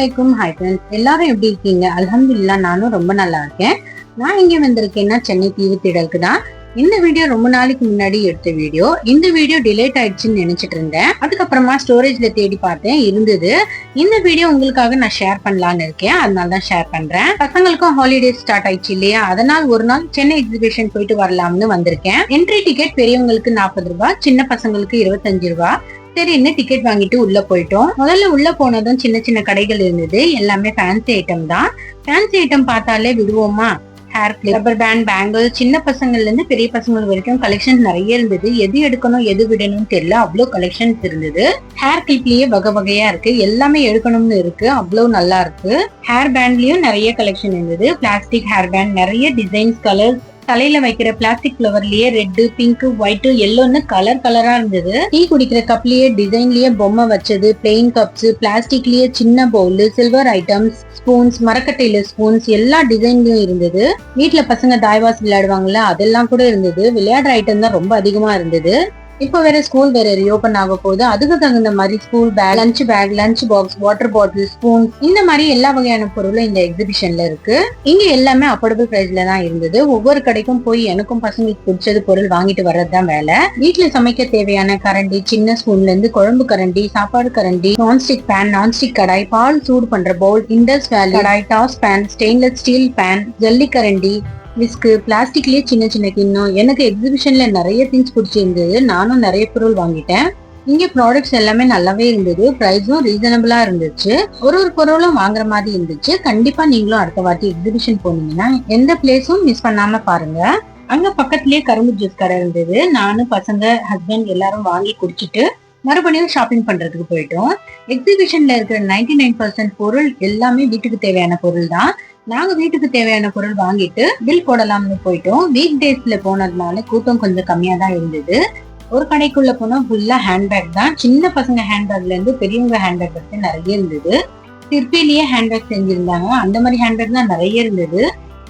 அலைக்கும். Hi friends, எல்லாரும் எப்படி இருக்கீங்க? அல்ஹம்துலில்லாஹ், நானும் ரொம்ப நல்லா இருக்கேன். நான் இங்க வந்திருக்கேன்னா சென்னை தீவு திடலுக்கு தான். இந்த வீடியோ ரொம்ப நாளைக்கு முன்னாடி எடுத்த வீடியோ. இந்த வீடியோ டிலேட் ஆயிடுச்சுன்னு நினைச்சிட்டு இருந்தேன். அதுக்கப்புறமா ஸ்டோரேஜ்ல தேடி பார்த்தேன், இருந்தது. இந்த வீடியோ உங்களுக்காக நான் ஷேர் பண்ணலான்னு இருக்கேன், அதனால தான் ஷேர் பண்றேன். பசங்களுக்கும் ஹாலிடேஸ் ஸ்டார்ட் ஆயிடுச்சு இல்லையா, அதனால் ஒரு நாள் சென்னை எக்ஸிபிஷன் போயிட்டு வரலாம்னு வந்திருக்கேன். என்ட்ரி டிக்கெட் பெரியவங்களுக்கு 40 ரூபாய், சின்ன பசங்களுக்கு 25 ரூபாய். சரின்னு டிக்கெட் வாங்கிட்டு உள்ள போயிட்டோம். முதல்ல உள்ள போனதும் சின்ன சின்ன கடைகள் இருந்தது, எல்லாமே ஃபேன்சி ஐட்டம் தான். ஃபேன்சி ஐட்டம் பார்த்தாலே விடுவோமா? Hair clip, rubber band, bangle, சின்ன பசங்கள்ல இருந்து பெரிய பசங்க வரைக்கும் கலெக்ஷன் நிறைய இருந்தது. எது எடுக்கணும் எது விடணும்னு தெரியல, அவ்வளவு கலெக்ஷன்ஸ் இருந்தது. ஹேர் கிளிப்லயே வகை வகையா இருக்கு, எல்லாமே எடுக்கணும்னு இருக்கு, அவ்வளவு நல்லா இருக்கு. ஹேர் பேண்ட்லயும் நிறைய கலெக்ஷன் இருந்தது. பிளாஸ்டிக் ஹேர் பேண்ட், நிறைய டிசைன்ஸ், கலர்ஸ். தலையில வைக்கிற பிளாஸ்டிக் ஃபிளவர்லயே ரெட், பிங்க், ஒயிட், எல்லோன்னு கலர் கலரா இருந்தது. டீ குடிக்கிற கப்லயே டிசைன்லயே பொம்மை வச்சது, பிளெயின் கப்ஸ், பிளாஸ்டிக்லயே சின்ன பவுல், சில்வர் ஐட்டம்ஸ், ஸ்பூன்ஸ், மரக்கட்டையில ஸ்பூன்ஸ், எல்லா டிசைன்லயும் இருந்தது. வீட்டுல பசங்க தாய்வாஸ் விளையாடுவாங்கல்ல, அதெல்லாம் கூட இருந்தது. விளையாடுற ஐட்டம் தான் ரொம்ப அதிகமா இருந்தது. இப்ப வேற ஸ்கூல் வேற ரீஓபன் ஆக போகுது. அதுக்கு தகுந்த மாதிரி school bag, lunch box, water bottle, spoon, இந்த மாதிரி எல்லா வகையான பொருளும் இந்த எக்ஸிபிஷன்ல இருக்கு. இங்க எல்லாமே அஃபோர்டபுள் பிரைஸ்ல தான் இருந்தது. ஒவ்வொரு கடைக்கும் போய் எனக்கும் பசங்களுக்கு பிடிச்சது பொருள் வாங்கிட்டு வர்றதுதான் வேலை. வீட்டுல சமைக்க தேவையான கரண்டி, சின்ன ஸ்பூன்ல இருந்து குழம்பு கரண்டி, சாப்பாடு கரண்டி, நான்ஸ்டிக் பேன், நான்ஸ்டிக் கடாய், பால் சூடு பண்ற bowl, Indus Valley kadai, toss pan, stainless steel pan, ஜல்லி கரண்டி, விஸ்கு, பிளாஸ்டிக்லயே சின்ன சின்ன கிண்ணம். எனக்கு எக்ஸிபிஷன்ல நிறைய திங்ஸ் பிடிச்சிருந்தது, நானும் நிறைய பொருள் வாங்கிட்டேன். இங்க ப்ராடக்ட்ஸ் எல்லாமே நல்லாவே இருந்தது, பிரைஸும் ரீசனபிளா இருந்துச்சு. ஒரு பொருளும் வாங்குற மாதிரி இருந்துச்சு. கண்டிப்பா நீங்களும் அடுத்த வாட்டி எக்ஸிபிஷன் போனீங்கன்னா எந்த பிளேஸும் மிஸ் பண்ணாம பாருங்க. அங்க பக்கத்துலயே கரும்பு ஜூஸ் கடை இருந்தது. நானும் பசங்க, ஹஸ்பண்ட் எல்லாரும் வாங்கி குடிச்சிட்டு மறுபடியும் ஷாப்பிங் பண்றதுக்கு போயிட்டோம். எக்ஸிபிஷன்ல இருக்கிற 99% பொருள் எல்லாமே வீட்டுக்கு தேவையான பொருள் தான். நாங்க வீட்டுக்கு தேவையான பொருள் வாங்கிட்டு பில் போடலாம்னு போயிட்டோம். வீக் டேஸ்ல போனதுனால கூட்டம் கொஞ்சம் கம்மியா தான் இருந்தது. ஒரு கடைக்குள்ள போனா ஃபுல்லா ஹேண்ட்பேக் தான். சின்ன பசங்க ஹேண்ட்பேக்ல இருந்து பெரியவங்க ஹேண்ட்பேக் வரைக்கும் நிறைய இருந்தது. சிற்பிலேயே ஹேண்ட்பேக் செஞ்சிருந்தாங்க, அந்த மாதிரி ஹேண்ட்பேக் தான் நிறைய இருந்தது.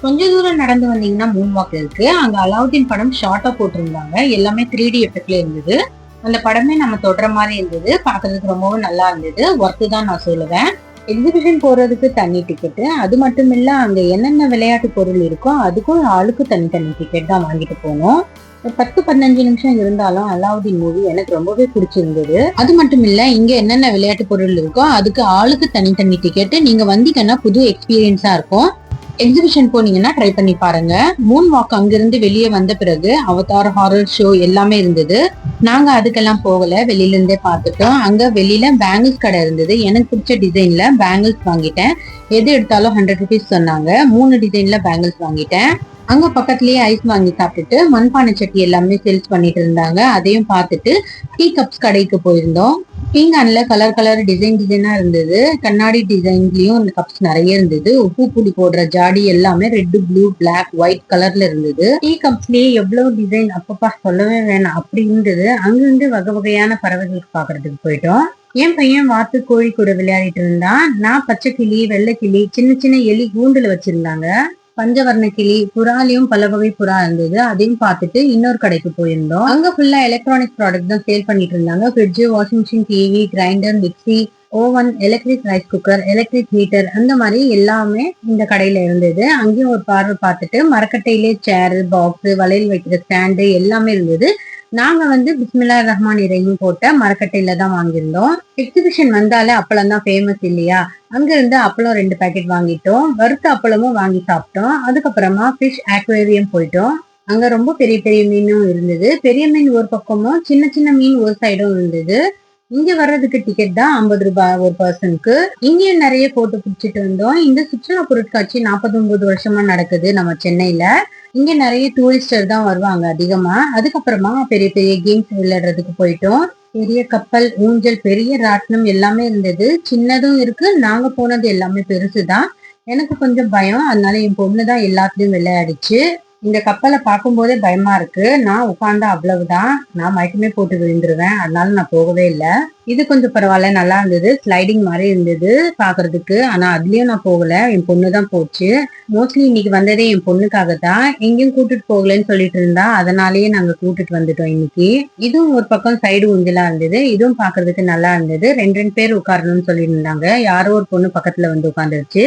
கொஞ்ச தூரம் நடந்து வந்தீங்கன்னா மூன் வாக் இருக்கு. அங்க அலாவுதீன் படம் ஷார்ட்டா போட்டிருந்தாங்க, எல்லாமே 3D எஃபெக்ட்ல இருந்தது. அந்த படமே நம்ம தொடர மாதிரி இருந்தது, பாக்குறதுக்கு ரொம்பவும் நல்லா இருந்தது. ஒர்த்து தான் நான் சொல்லுவேன். எக்ஸிபிஷன் போறதுக்கு தனி டிக்கெட்டு, அது மட்டும் இல்ல அங்க என்னென்ன விளையாட்டு பொருள் இருக்கோ அதுக்கும் ஆளுக்கு தனி டிக்கெட் தான் வாங்கிட்டு போனோம். ஒரு 10-15 நிமிஷம் இருந்தாலும் அலாவுதீன் மூவி எனக்கு ரொம்பவே பிடிச்சிருந்தது. அது மட்டும் இல்ல, இங்க என்னென்ன விளையாட்டு பொருள் இருக்கோ அதுக்கு ஆளுக்கு தனி டிக்கெட். நீங்க வந்தீங்கன்னா புது எக்ஸ்பீரியன்ஸா இருக்கும். எக்ஸிபிஷன் போனீங்கன்னா ட்ரை பண்ணி பாருங்க. மூன் வாக் அங்கிருந்து வெளியே வந்த பிறகு அவதார் ஹாரர் ஷோ எல்லாமே இருந்தது. நாங்க அதுக்கெல்லாம் போகல, வெளியில இருந்தே பார்த்துட்டோம். அங்க வெளியில பேங்கிள்ஸ் கடை இருந்தது. எனக்கு பிடிச்ச டிசைன்ல பேங்கிள்ஸ் வாங்கிட்டேன். எது எடுத்தாலும் 100 ருபீஸ் சொன்னாங்க. 3 டிசைன்ல பேங்கிள்ஸ் வாங்கிட்டேன். அங்க பக்கத்துலயே ஐஸ் வாங்கி சாப்பிட்டுட்டு மண்பானை சட்டி எல்லாமே சேல்ஸ் பண்ணிட்டு இருந்தாங்க, அதையும் பார்த்துட்டு டீ கப்ஸ் கடைக்கு போயிருந்தோம். பீங்கான்ல கலர் டிசைனா இருந்தது. கண்ணாடி டிசைன்லயும் இந்த கப்ஸ் நிறைய இருந்தது. உப்பு புளி போடுற ஜாடி எல்லாமே ரெட், ப்ளூ, பிளாக், ஒயிட் கலர்ல இருந்தது. டீ கப்ஸ்லயே எவ்வளவு டிசைன், அப்பப்பா சொல்லவே வேணாம், அப்படி இருந்தது. அங்கிருந்து வகை வகையான பறவைகளுக்கு பாக்குறதுக்கு போயிட்டோம். என் பையன் வாத்து கோழி கூட விளையாடிட்டு இருந்தான். நான் பச்சை கிளி, வெள்ளை கிளி, சின்ன சின்ன எலி கூண்டுல வச்சிருந்தாங்க. பஞ்சவர்ண கிளி, புறாலையும் பல வகை புறா இருந்தது, அதையும் பார்த்துட்டு இன்னொரு கடைக்கு போயிருந்தோம். அங்க ஃபுல்லா எலக்ட்ரானிக் ப்ராடக்ட் தான் சேல் பண்ணிட்டு இருந்தாங்க. Fridge, washing machine, TV, grinder, mixie, oven, electric rice cooker, electric heater, அந்த மாதிரி எல்லாமே இந்த கடையில இருந்தது. அங்கேயும் ஒரு பார்வை பார்த்துட்டு மரக்கட்டையிலே சேரு, பாக்ஸ், வளையல் வைக்கிற ஸ்டாண்டு எல்லாமே இருந்தது. நாங்க பிஸ்மில்லாஹிர் ரஹ்மானிர் ரஹீம் போட்ட மரக்கட்டையில தான் வாங்கியிருந்தோம். எக்ஸிபிஷன் வந்தாலே அப்பளம் தான் ஃபேமஸ் இல்லையா, அங்க இருந்து அப்பளம் 2 பேக்கெட் வாங்கிட்டோம். வறுத்த அப்பளமும் வாங்கி சாப்பிட்டோம். அதுக்கப்புறமா ஃபிஷ் ஆக்வேரியம் போயிட்டோம். அங்க ரொம்ப பெரிய பெரிய மீனும் இருந்தது. பெரிய மீன் ஒரு பக்கமும், சின்ன சின்ன மீன் ஒரு சைடும் இருந்தது. இங்க வர்றதுக்கு டிக்கெட் தான் 50 ரூபாய் ஒரு பர்சனுக்கு. இங்கேயும் நிறைய போட்டோ பிடிச்சிட்டு வந்தோம். இந்த சுற்றுலா பொருட்காட்சி 49 வருஷமா நடக்குது நம்ம சென்னையில. இங்க நிறைய டூரிஸ்டர் தான் வருவாங்க அதிகமா. அதுக்கப்புறமா பெரிய பெரிய கேம்ஸ் விளையாடுறதுக்கு போயிட்டோம். பெரிய கப்பல், ஊஞ்சல், பெரிய ராட்டினம் எல்லாமே இருந்தது. சின்னதும் இருக்கு. நாங்க போனது எல்லாமே பெருசுதான். எனக்கு கொஞ்சம் பயம், அதனால என் பொண்ணுதான் எல்லாத்துலயும் விளையாடிச்சு. இந்த கப்பலை பார்க்கும் போதே பயமா இருக்கு. நான் உட்கார்ந்தா அவ்வளவுதான், நான் மயக்கமே போட்டு விழுந்துருவேன். அதனால நான் போகவே இல்லை. இது கொஞ்சம் பரவாயில்ல, நல்லா இருந்தது. ஸ்லைடிங் மாதிரி இருந்தது பாக்குறதுக்கு. ஆனா அதுலயும் நான் போகல, என் பொண்ணு தான் போச்சு. மோஸ்ட்லி இன்னைக்கு வந்ததே என் பொண்ணுக்காக தான். எங்கேயும் கூட்டிட்டு போகலன்னு சொல்லிட்டு இருந்தா, அதனாலயே நாங்க கூட்டிட்டு வந்துட்டோம் இன்னைக்கு. இதுவும் ஒரு பக்கம் சைடு ஊஞ்சலா இருந்தது. இதுவும் பாக்குறதுக்கு நல்லா இருந்தது. ரெண்டு பேர் உட்காரணும்னு சொல்லிட்டு இருந்தாங்க. யாரோ ஒரு பொண்ணு பக்கத்துல வந்து உட்காந்துருச்சு.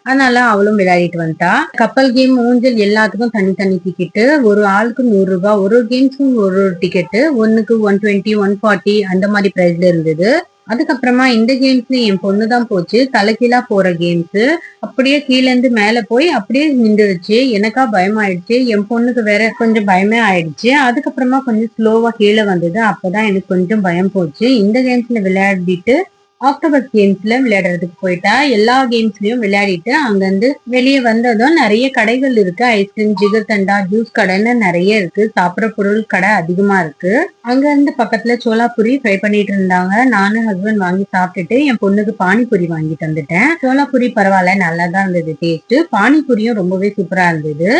அதனால அவளும் விளையாடிட்டு வந்துட்டா. கப்பல் கேம், ஊஞ்சல் எல்லாத்துக்கும் தனி டிக்கெட்டு. ஒரு ஆளுக்கு 100 ரூபாய். ஒரு கேம்ஸும் ஒரு டிக்கெட்டு. ஒன்னுக்கு 120, 140 அந்த மாதிரி பிரைஸ்ல இருந்தது. அதுக்கப்புறமா இந்த கேம்ஸ்ல என் பொண்ணு தான் போச்சு. தலைகீழா போற கேம்ஸ். அப்படியே கீழே இருந்து மேல போய் அப்படியே நின்றுச்சு. எனக்கா பயமாயிடுச்சு. என் பொண்ணுக்கு வேற கொஞ்சம் பயமே ஆயிடுச்சு. அதுக்கப்புறமா கொஞ்சம் ஸ்லோவா கீழே வந்தது. அப்பதான் எனக்கு கொஞ்சம் பயம் போச்சு. இந்த கேம்ஸ்ல விளையாடிட்டு ஆக்டோபஸ் கேம்ஸ்ல விளையாடுறதுக்கு போயிட்டா. எல்லா கேம்ஸ்லயும் விளையாடிட்டு அங்க இருந்து வெளியே வந்ததும் நிறைய கடைகள் இருக்கு. ஐஸ்கிரீம், ஜிகர்தண்டா, ஜூஸ் கடைன்னு நிறைய இருக்கு. சாப்பிட்ற பொருள் கடை அதிகமா இருக்கு. அங்க இருந்து பக்கத்துல சோலாபுரி ஃப்ரை பண்ணிட்டு இருந்தாங்க. நானும் ஹஸ்பண்ட் வாங்கி சாப்பிட்டுட்டு என் பொண்ணுக்கு பானிபூரி வாங்கி தந்துட்டேன். சோலாபுரி பரவாயில்ல, நல்லா தான் இருந்தது டேஸ்ட். பானிபூரியும் ரொம்பவே சூப்பரா இருந்தது.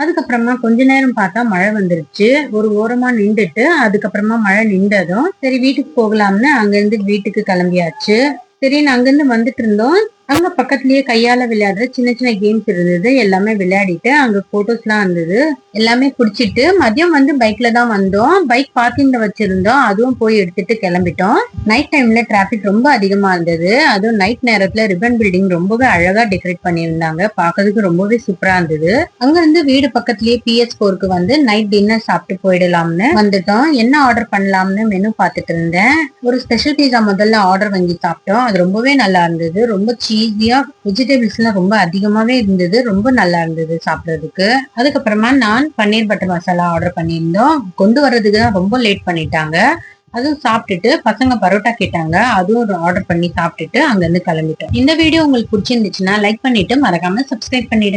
அதுக்கப்புறமா கொஞ்ச நேரம் பார்த்தா மழை வந்துருச்சு. ஒரு ஓரமா நின்றுட்டு அதுக்கப்புறமா மழை நின்றதும் சரி வீட்டுக்கு போகலாம்னு அங்க இருந்து வீட்டுக்கு கிளம்பியாச்சு. சரி அங்க இருந்து வந்துட்டு இருந்தோம். அங்க பக்கத்துலயே கையால விளையாடுற சின்ன சின்ன கேம்ஸ் இருந்தது. எல்லாமே விளையாடிட்டு அங்க போட்டோஸ் எல்லாம் இருந்தது. எல்லாமே குடிச்சிட்டு மதியம் வந்து பைக்ல தான் வந்தோம். பைக் பார்க்கிங்ல வச்சிருந்தோம். அதுவும் போய் எடுத்துட்டு கிளம்பிட்டோம். நைட் டைம்ல டிராபிக் ரொம்ப அதிகமா இருந்தது. அதுவும் நைட் நேரத்துல ரிப்பன் பில்டிங் ரொம்பவே அழகா டெக்கரேட் பண்ணியிருந்தாங்க. பாக்குறதுக்கு ரொம்பவே சூப்பரா இருந்தது. அங்க இருந்து வீடு பக்கத்துலயே PS4க்கு வந்து நைட் டின்னர் சாப்பிட்டு போயிடலாம்னு வந்துட்டோம். என்ன ஆர்டர் பண்ணலாம்னு மெனு பார்த்துட்டு இருந்தேன். ஒரு ஸ்பெஷல் பீஸா முதல்ல ஆர்டர் வாங்கி சாப்பிட்டோம். அது ரொம்பவே நல்லா இருந்தது. ரொம்ப ஈஸியா வெஜிடபிள்ஸ் எல்லாம் ரொம்ப அதிகமாவே இருந்தது. ரொம்ப நல்லா இருந்தது சாப்பிடறதுக்கு. அதுக்கப்புறமா நான் பன்னீர் பட்டர் மசாலா ஆர்டர் பண்ணியிருந்தோம். கொண்டு வர்றதுக்கு தான் ரொம்ப லேட் பண்ணிட்டாங்க. அதுவும் சாப்பிட்டுட்டு பசங்க பரோட்டா கேட்டாங்க. அதுவும் ஆர்டர் பண்ணி சாப்பிட்டுட்டு அங்க இருந்து கிளம்பிட்டோம். இந்த வீடியோ உங்களுக்கு பிடிச்சிருந்துச்சுன்னா லைக் பண்ணிட்டு மறக்காம சப்ஸ்கிரைப் பண்ணிடுங்க.